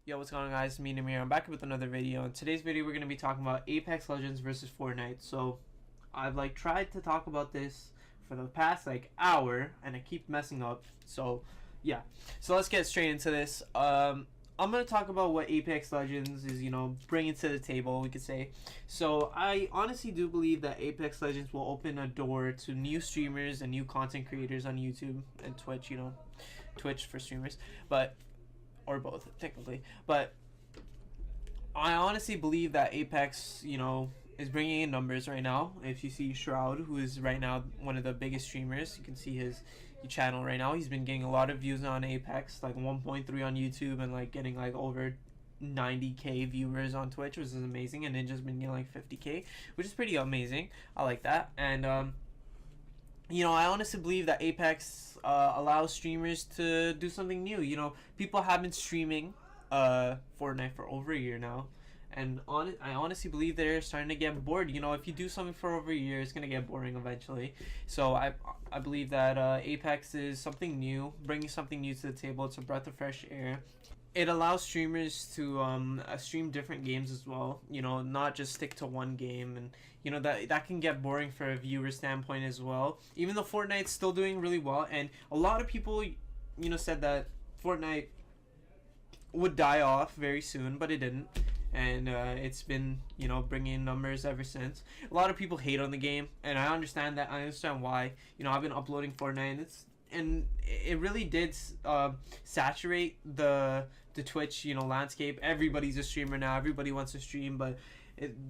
Yo, what's going on, guys? Me, Namir. I'm back with another video. In today's video, we're going to be talking about Apex Legends versus Fortnite. So, I've tried to talk about this for the past hour, and I keep messing up. So, yeah. So let's get straight into this. I'm going to talk about what Apex Legends is, bringing to the table, we could say. So, I honestly do believe that Apex Legends will open a door to new streamers and new content creators on YouTube and Twitch, Twitch for streamers. Or both, technically. But I honestly believe that Apex, is bringing in numbers right now. If you see Shroud, who is right now one of the biggest streamers, you can see his channel right now. He's been getting a lot of views on Apex, 1.3 on YouTube, and getting over 90k viewers on Twitch, which is amazing. And Ninja's been getting 50k, which is pretty amazing. I like that. And I honestly believe that Apex allows streamers to do something new. People have been streaming Fortnite for over a year now, and I honestly believe they're starting to get bored. If you do something for over a year, it's gonna get boring eventually. So I believe that Apex is something new, bringing something new to the table. It's a breath of fresh air. It allows streamers to stream different games as well, not just stick to one game, and that can get boring for a viewer standpoint as well. Even though Fortnite's still doing really well, and a lot of people said that Fortnite would die off very soon, but it didn't, and it's been bringing in numbers ever since. A lot of people hate on the game, and I understand that. I understand why. I've been uploading Fortnite, and it really did saturate the Twitch landscape. Everybody's a streamer now. Everybody wants to stream, but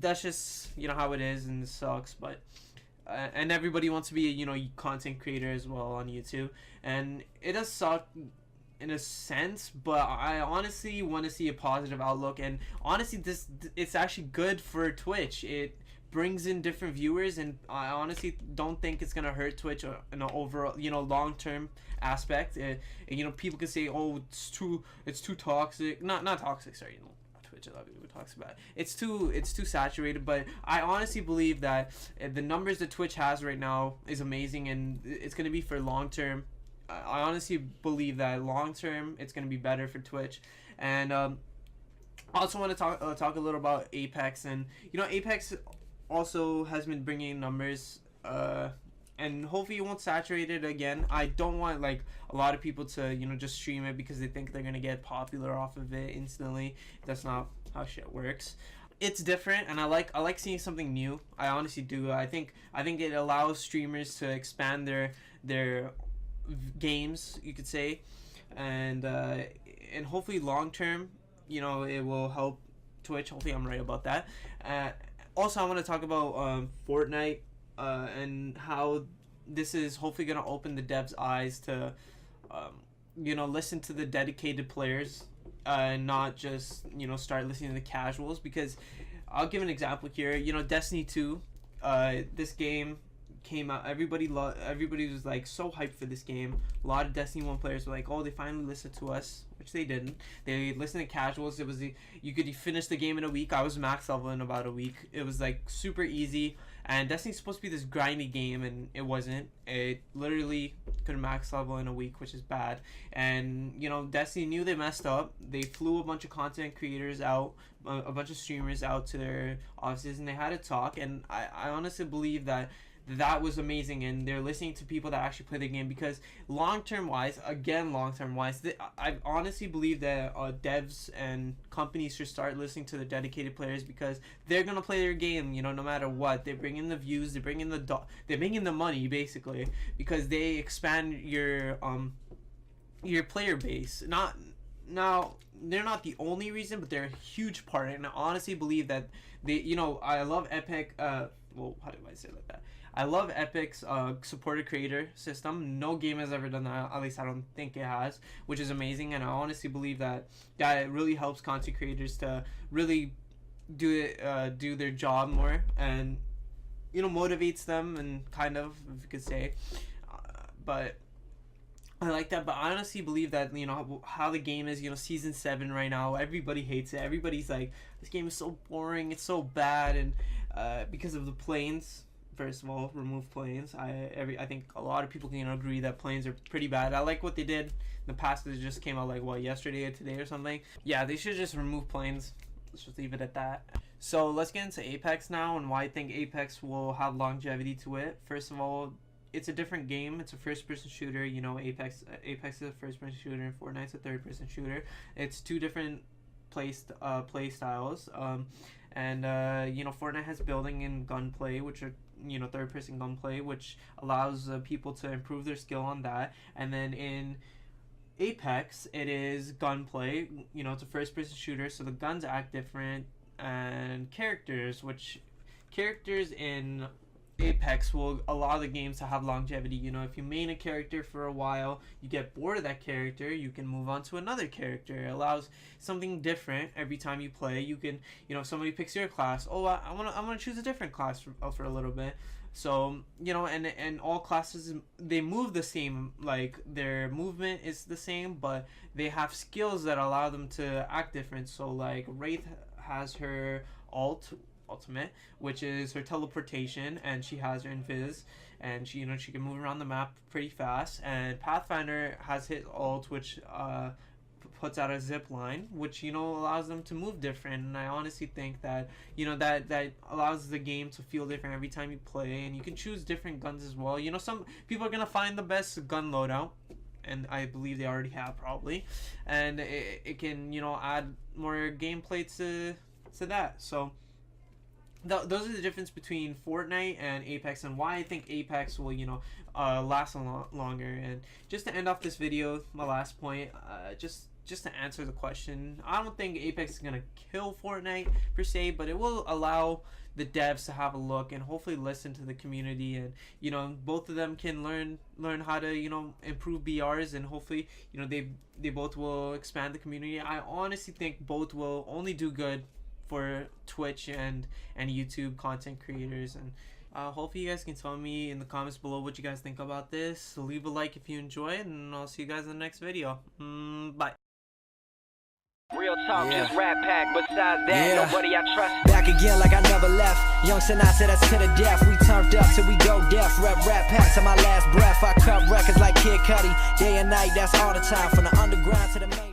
that's just how it is, and it sucks. But and everybody wants to be a content creator as well on YouTube, and it does suck in a sense, but I honestly want to see a positive outlook. And honestly, it's actually good for Twitch. It brings in different viewers, and I honestly don't think it's gonna hurt Twitch in an overall long-term aspect. People could say, oh, it's too toxic. Not toxic, sorry, Twitch, a lot of people talks about it. It's too saturated. But I honestly believe that the numbers that Twitch has right now is amazing, and it's gonna be for long-term. I honestly believe that long term it's going to be better for Twitch. And I also want to talk a little about Apex. And Apex also has been bringing numbers, and hopefully it won't saturate it again. I don't want a lot of people to just stream it because they think they're going to get popular off of it instantly. That's not how shit works. It's different, and I like seeing something new. I honestly do. I think it allows streamers to expand their games, you could say, and hopefully long term it will help Twitch. Hopefully I'm right about that. Also, I want to talk about Fortnite, and how this is hopefully going to open the devs' eyes to listen to the dedicated players, and not just start listening to the casuals. Because I'll give an example here. Destiny 2, this game came out, everybody was so hyped for this game. A lot of Destiny 1 players were oh, they finally listened to us, which they didn't. They listened to casuals. You could finish the game in a week. I was max level in about a week. It was super easy, and Destiny's supposed to be this grindy game, and it wasn't. It literally could max level in a week, which is bad. And Destiny knew they messed up. They flew a bunch of content creators out, a bunch of streamers out to their offices, and they had a talk. And I honestly believe that was amazing, and they're listening to people that actually play the game. Because long-term wise, I honestly believe that devs and companies should start listening to the dedicated players, because they're gonna play their game no matter what. They bring in the views, they bring in the money, basically, because they expand your player base. Now, they're not the only reason, but they're a huge part. And I honestly believe that I love Epic. Well, how do I say it like that? I love Epic's supported creator system. No game has ever done that. At least I don't think it has, which is amazing. And I honestly believe that it really helps content creators to really do their job more, and motivates them, and kind of, if you could say. But I like that. But I honestly believe that how the game is. Season 7 right now, everybody hates it. Everybody's like, this game is so boring, it's so bad, and because of the planes. First of all, remove planes. I think a lot of people can agree that planes are pretty bad. I like what they did in the past. It just came out like what, yesterday or today or something. Yeah, they should just remove planes. Let's just leave it at that. So let's get into Apex now and why I think Apex will have longevity to it. First of all, it's a different game. It's a first-person shooter. You know, Apex is a first-person shooter and Fortnite's a third-person shooter. It's two different play styles. You know, Fortnite has building and gunplay, which are, you know, third-person gunplay, which allows people to improve their skill on that. And then in Apex, it is gunplay. You know, it's a first-person shooter, so the guns act different. And characters in Apex will allow the games to have longevity. You know, if you main a character for a while, you get bored of that character, you can move on to another character. It allows something different every time you play. You can, you know, if somebody picks your class, oh, I want to choose a different class for a little bit. So, you know, and all classes, they move the same, like their movement is the same, but they have skills that allow them to act different. So like Wraith has her ultimate, which is her teleportation, and she has her invis, and she, you know, she can move around the map pretty fast. And Pathfinder has his ult, which puts out a zip line, which, you know, allows them to move different. And I honestly think that, you know, that allows the game to feel different every time you play, and you can choose different guns as well. You know, some people are gonna find the best gun loadout, and I believe they already have probably, and it can, you know, add more gameplay to that. So those are the difference between Fortnite and Apex, and why I think Apex will, you know, last a lot longer. And just to end off this video, my last point, just to answer the question, I don't think Apex is gonna kill Fortnite per se, but it will allow the devs to have a look and hopefully listen to the community, and, you know, both of them can learn how to, you know, improve BRs, and hopefully, you know, they both will expand the community. I honestly think both will only do good for Twitch and YouTube content creators. And hopefully you guys can tell me in the comments below what you guys think about this. So leave a like if you enjoy it, and I'll see you guys in the next video. Bye. Real talk, just rap pack, besides that, nobody I trust. Back again like I never left. Young Sinai said that's to the death. We turned up till we go deaf. Rap pack to my last breath. I cut records like Kid Cudi. Day and night, that's all the time. From the underground to the main.